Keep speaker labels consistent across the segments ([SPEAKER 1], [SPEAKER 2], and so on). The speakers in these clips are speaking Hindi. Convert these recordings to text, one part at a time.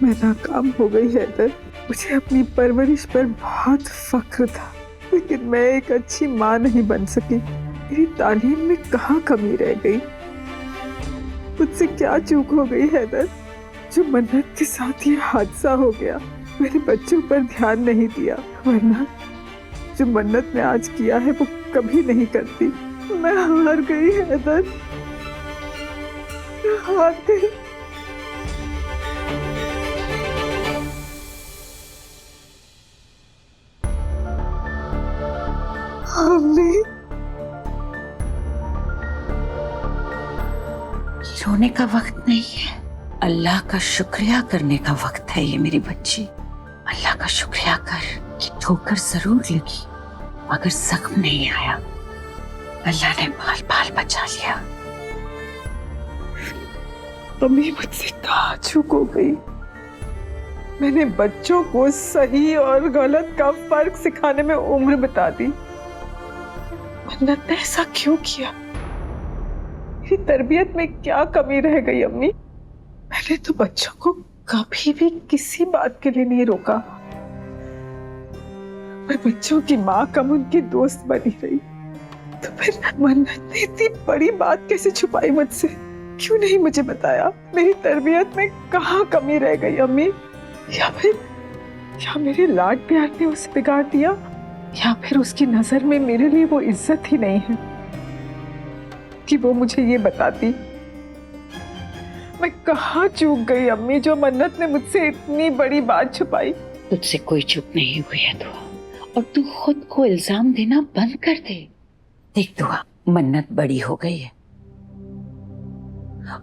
[SPEAKER 1] मैं नाकाम हो गई हैदर। मुझे अपनी परवरिश पर बहुत फख्र था, लेकिन मैं एक अच्छी माँ नहीं बन सकी। मेरी तालीम में कहाँ कमी रह गई? मुझसे क्या चूक हो गई हैदर, जो मन्नत के साथ ये हादसा हो गया? मेरे बच्चों पर ध्यान नहीं दिया, वरना जो मन्नत ने आज किया है वो कभी नहीं करती। मैं हार गई हैदर, मैं हार गई। अम्मी,
[SPEAKER 2] रोने का वक्त नहीं है, अल्लाह का शुक्रिया करने का वक्त है ये मेरी बच्ची। अल्लाह का शुक्रिया कर कि ठोकर जरूर लगी मगर जख्म नहीं आया। अल्लाह ने बाल बाल बचा लिया।
[SPEAKER 1] अम्मी, मुझसे कहाँ चूक हो गई? मैंने बच्चों को सही और गलत का फर्क सिखाने में उम्र बिता दी। मन्नत ने ऐसा क्यों किया? मेरी तरबियत में क्या कमी रह गई अम्मी? मैंने तो बच्चों को कभी भी किसी बात के लिए नहीं रोका। मैं बच्चों की माँ कम उनकी दोस्त बनी रही। तो फिर मन्नत ने इतनी बड़ी बात कैसे छुपाई मुझसे? क्यों नहीं मुझे बताया? मेरी तरबियत में कहाँ कमी रह गई अम्मी? या मेरे लाड प्यार ने उसे बिगाड़ दिया, या फिर उसकी नजर में मेरे लिए वो इज्जत ही नहीं है कि वो मुझे ये बताती। मैं कहाँ चूक गई अम्मी, जो मन्नत ने मुझसे इतनी बड़ी बात छुपाई?
[SPEAKER 2] तुझसे कोई चूक नहीं हुई है दुआ, और तू खुद को इल्जाम देना बंद कर दे। देख दुआ, मन्नत बड़ी हो गई है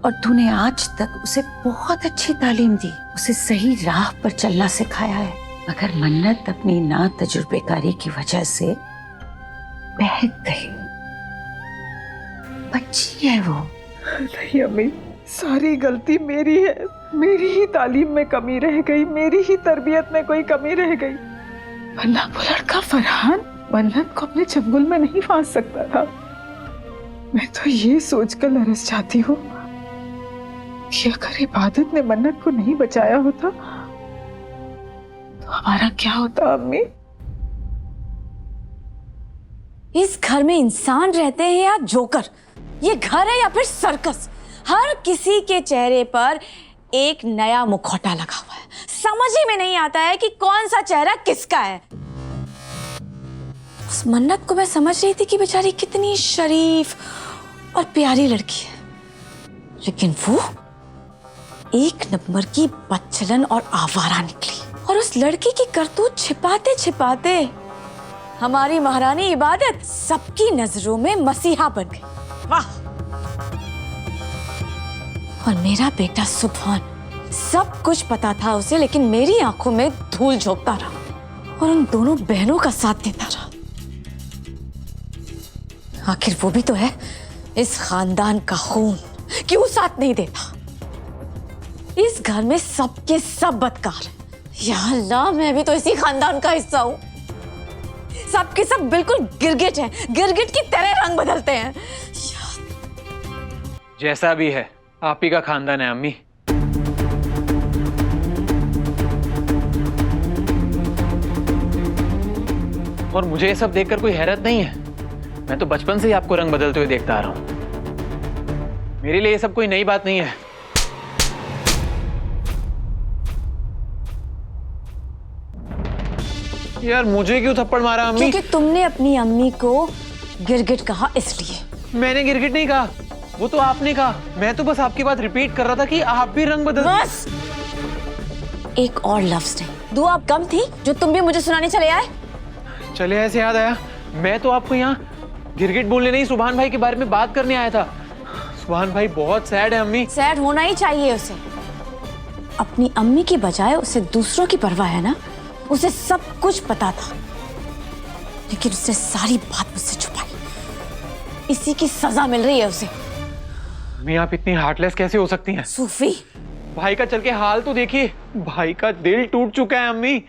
[SPEAKER 2] और तूने आज तक उसे बहुत अच्छी तालीम दी, उसे सही राह पर चलना सिखाया है। मगर मन्नत अपनी ना तजुर्बेकारी की वजह से बहक गई। बच्ची है वो।
[SPEAKER 1] नहीं अम्मी, सारी गलती मेरी है। मेरी ही तालीम में कमी रह गई, मेरी ही तरबियत में कोई कमी रह गई। वरना वो लड़का फरहान मन्नत को अपने चंगुल में नहीं फांस सकता था। मैं तो ये सोचकर लरस जाती हूँ कि अगर इबादत ने मन्नत को नहीं बचाया होता तो हमारा क्या होता अम्मी?
[SPEAKER 3] इस घर में इंसान रहते हैं या जोकर? ये घर है या फिर सर्कस? हर किसी के चेहरे पर एक नया मुखौटा लगा हुआ है। समझ ही में नहीं आता है कि कौन सा चेहरा किसका है। उस मन्नत को मैं समझ रही थी कि बेचारी कितनी शरीफ और प्यारी लड़की है, लेकिन वो एक नंबर की बदचलन और आवारा निकली। और उस लड़की की करतूत छिपाते छिपाते हमारी महारानी इबादत सबकी नजरों में मसीहा बन गई। वाह! और मेरा बेटा सुभान, सब कुछ पता था उसे, लेकिन मेरी आंखों में धूल झोंकता रहा और उन दोनों बहनों का साथ देता रहा। आखिर वो भी तो है इस खानदान का खून, क्यों साथ नहीं देता? इस घर में सबके सब बदकार हैं। या अल्लाह, मैं भी तो इसी खानदान का हिस्सा हूँ। सबके सब बिल्कुल गिरगिट हैं, गिरगिट की तरह रंग बदलते हैं।
[SPEAKER 4] जैसा भी है, आप ही का खानदान है अम्मी। और मुझे ये सब देखकर कोई हैरत नहीं है। मैं तो बचपन से ही आपको रंग बदलते हुए देखता आ रहा हूं। मेरे लिए ये सब कोई नई बात नहीं है। यार, मुझे क्यों थप्पड़ मारा अम्मी?
[SPEAKER 3] क्योंकि तुमने अपनी अम्मी को गिरगिट कहा इसलिए।
[SPEAKER 4] मैंने गिरगिट नहीं कहा, वो तो आपने कहा। मैं तो बस आपकी बात रिपीट कर रहा था कि आप भी रंग बदल।
[SPEAKER 3] बस एक और लफ्ज नहीं। दुआ कम थी जो तुम भी मुझे सुनाने चले आए?
[SPEAKER 4] चले ऐसे याद आया, मैं तो आपको यहाँ गिरगिट बोलने नहीं, सुभान भाई के बारे में बात करने आया था। सुभान भाई बहुत सैड है अम्मी।
[SPEAKER 3] सैड होना ही चाहिए उसे। अपनी अम्मी की बजाय उसे दूसरों की परवाह है ना। उसे सब कुछ पता था, लेकिन उसने सारी बात मुझसे छुपाई। इसी की सजा मिल रही है उसे।
[SPEAKER 4] अम्मी, आप इतनी हार्टलेस कैसे हो सकती हैं?
[SPEAKER 3] सूफी,
[SPEAKER 4] भाई का चल के हाल तो देखिए, भाई का दिल टूट चुका है अम्मी।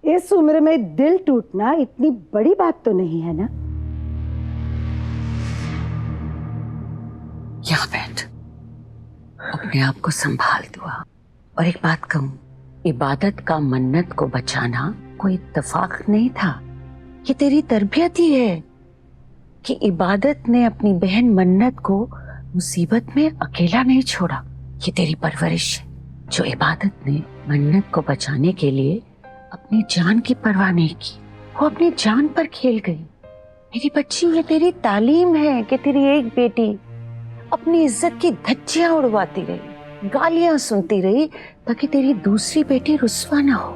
[SPEAKER 5] इस उम्र में दिल टूटना इतनी बड़ी बात तो नहीं है ना।
[SPEAKER 2] यहाँ बैठ, अपने आप को संभाल दुआ। और एक बात कहूं, इबादत का मन्नत को बचाना कोई इत्तेफाक नहीं था, ये तेरी तरबियत ही है कि इबादत ने अपनी बहन मन्नत को मुसीबत में अकेला नहीं छोड़ा। ये तेरी परवरिश है। जो इबादत ने मन्नत को बचाने के लिए अपनी जान की परवाह नहीं की, वो अपनी जान पर खेल गई। मेरी बच्ची, ये तेरी तालीम है कि तेरी एक बेटी अपनी इज्जत की धज्जियां उड़वाती रही, गालियां सुनती रही, ताकि तेरी दूसरी बेटी रुस्वा ना हो।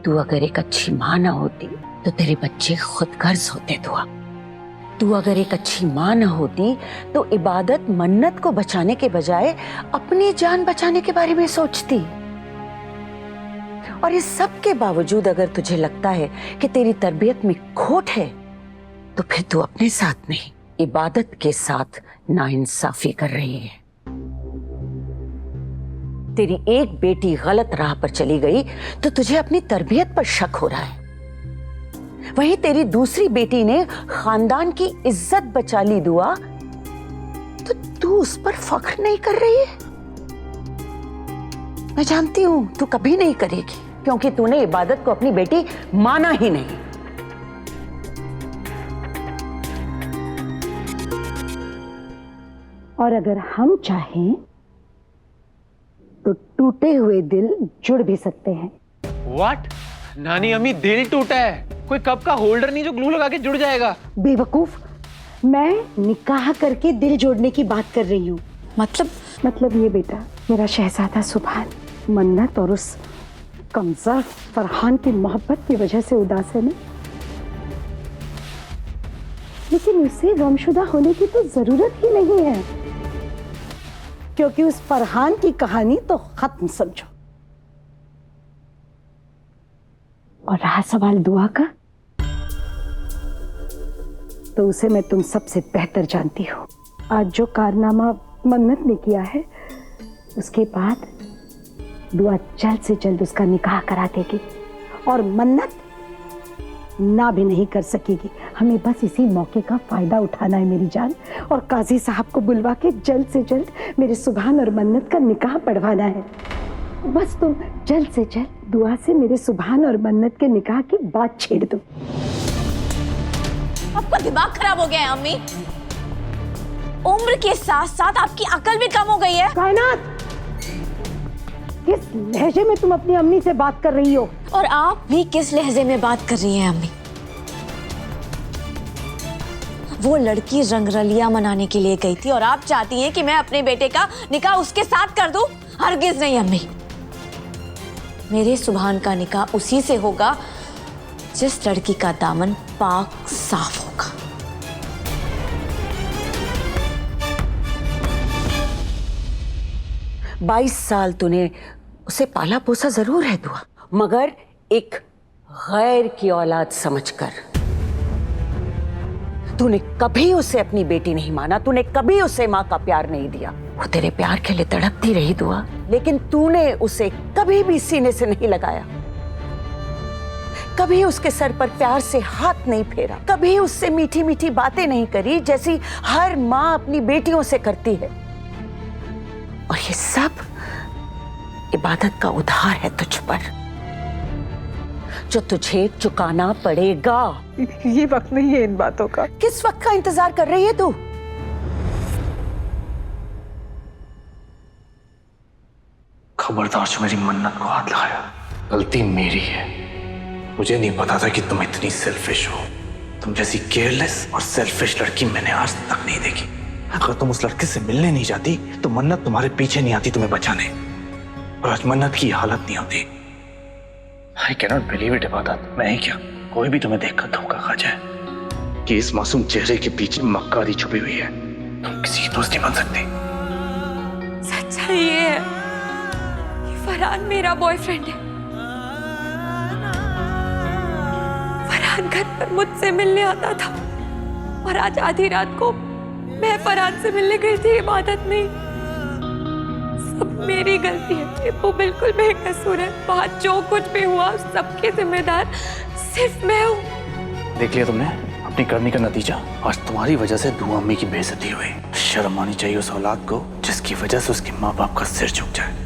[SPEAKER 2] तू अगर एक अच्छी माँ ना होती तो तेरे बच्चे खुदगर्ज होते। तू अगर एक अच्छी माँ न होती तो इबादत मन्नत को बचाने के बजाय अपनी जान बचाने के बारे में सोचती। और इस सब के बावजूद अगर तुझे लगता है कि तेरी तरबियत में खोट है, तो फिर तू अपने साथ नहीं, इबादत के साथ नाइंसाफी कर रही है। तेरी एक बेटी गलत राह पर चली गई तो तुझे अपनी तरबियत पर शक हो रहा है। वहीं तेरी दूसरी बेटी ने खानदान की इज्जत बचा ली दुआ, तो तू उस पर फख्र नहीं कर रही है। मैं जानती हूं तू कभी नहीं करेगी, क्योंकि तूने इबादत को अपनी बेटी माना ही नहीं।
[SPEAKER 5] और अगर हम चाहें तो टूटे हुए दिल जुड़ भी सकते हैं।
[SPEAKER 4] व्हाट? नानी अम्मी, दिल टूटा है? कोई कप का होल्डर नहीं जो ग्लू लगा के जुड़ जाएगा?
[SPEAKER 5] बेवकूफ, मैं निकाह करके दिल जोड़ने की बात कर रही हूँ। मतलब ये बेटा, मेरा शहजादा सुभान मन्नत और उस कमजोर फरहान की मोहब्बत की वजह से उदास है ना, लेकिन उसे गमशुदा होने की तो जरूरत ही नहीं है, क्योंकि उस फरहान की कहानी तो खत्म समझो। और रहा सवाल दुआ का, तो उसे मैं तुम सबसे बेहतर जानती हूँ। आज जो कारनामा मन्नत ने किया है, उसके बाद दुआ जल्द से जल्द उसका निकाह करा देगी, और मन्नत ना भी नहीं कर सकेगी। हमें बस इसी मौके का फायदा उठाना है मेरी जान, और काजी साहब को बुलवा के जल्द से जल्द मेरे सुभान और मन्नत का निकाह पढ़वाना है। बस तुम जल्द से जल्द दुआ से मेरे सुभान और मन्नत के निकाह की बात छेड़ दो।
[SPEAKER 3] आपका दिमाग खराब हो गया है अम्मी। उम्र के साथ साथ आपकी अकल भी कम हो गई है।
[SPEAKER 5] कायनात, किस लहजे में तुम अपनी अम्मी से बात कर रही हो?
[SPEAKER 3] और आप भी किस लहजे में बात कर रही हैं अम्मी? वो लड़की रंगरलिया मनाने के लिए गई थी और आप चाहती हैं कि मैं अपने बेटे का निकाह उसके साथ कर दूं? हरगिज नहीं अम्मी। मेरे सुभान का निकाह उसी से होगा जिस लड़की का दामन पाक साफ होगा।
[SPEAKER 2] बाईस साल तूने उसे पाला पोसा जरूर है दुआ, मगर एक गैर की औलाद समझकर। तूने कभी उसे अपनी बेटी नहीं माना, तूने कभी उसे माँ का प्यार नहीं दिया। वो तेरे प्यार के लिए तड़पती रही दुआ, लेकिन तूने उसे कभी भी सीने से नहीं लगाया, कभी उसके सर पर प्यार से हाथ नहीं फेरा, कभी उससे मीठी मीठी बातें नहीं करी जैसी हर माँ अपनी बेटियों से करती है। और ये सब इबादत का उधार है तुझ पर, जो तुझे चुकाना पड़ेगा।
[SPEAKER 1] ये वक्त नहीं है इन बातों का।
[SPEAKER 2] किस वक्त का इंतजार कर रही है तू?
[SPEAKER 6] खबरदार जो मेरी मन्नत को हाथ लगाया, गलती मेरी है। मुझे नहीं पता था कि तुम इतनी सेल्फिश हो। तुम जैसी केयरलेस और सेल्फिश लड़की मैंने आज तक नहीं देखी। अगर तुम उस लड़के से मिलने नहीं जाती तो मन्नत तुम्हारे पीछे नहीं आती तुम्हें बचाने, और आज मन्नत की हालत नहीं होती। आई कैनॉट बिलीव इट इबादत, मैं ही क्या, कोई भी तुम्हें देखकर धोखा खा जाए कि इस मासूम चेहरे के पीछे मक्कारी छुपी हुई है। तुम किसी की दोस्त नहीं बन सकती।
[SPEAKER 3] सच्चाई ये है कि फरहान मेरा बॉयफ्रेंड है। फरहान घर पर मुझसे मिलने आता था, और आज आधी रात को मैं फरहान से मिलने गई थी इबादत में। सब मेरी गलती है, वो बिल्कुल बेकसूर है। बाहर जो कुछ भी हुआ सबके जिम्मेदार सिर्फ मैं हूँ।
[SPEAKER 6] देख लिया तुमने अपनी करनी का नतीजा। आज तुम्हारी वजह से दुआ अम्मी की बेइज्जती हुई। शर्म आनी चाहिए उस औलाद को जिसकी वजह से उसके माँ बाप का सिर झुक जाए।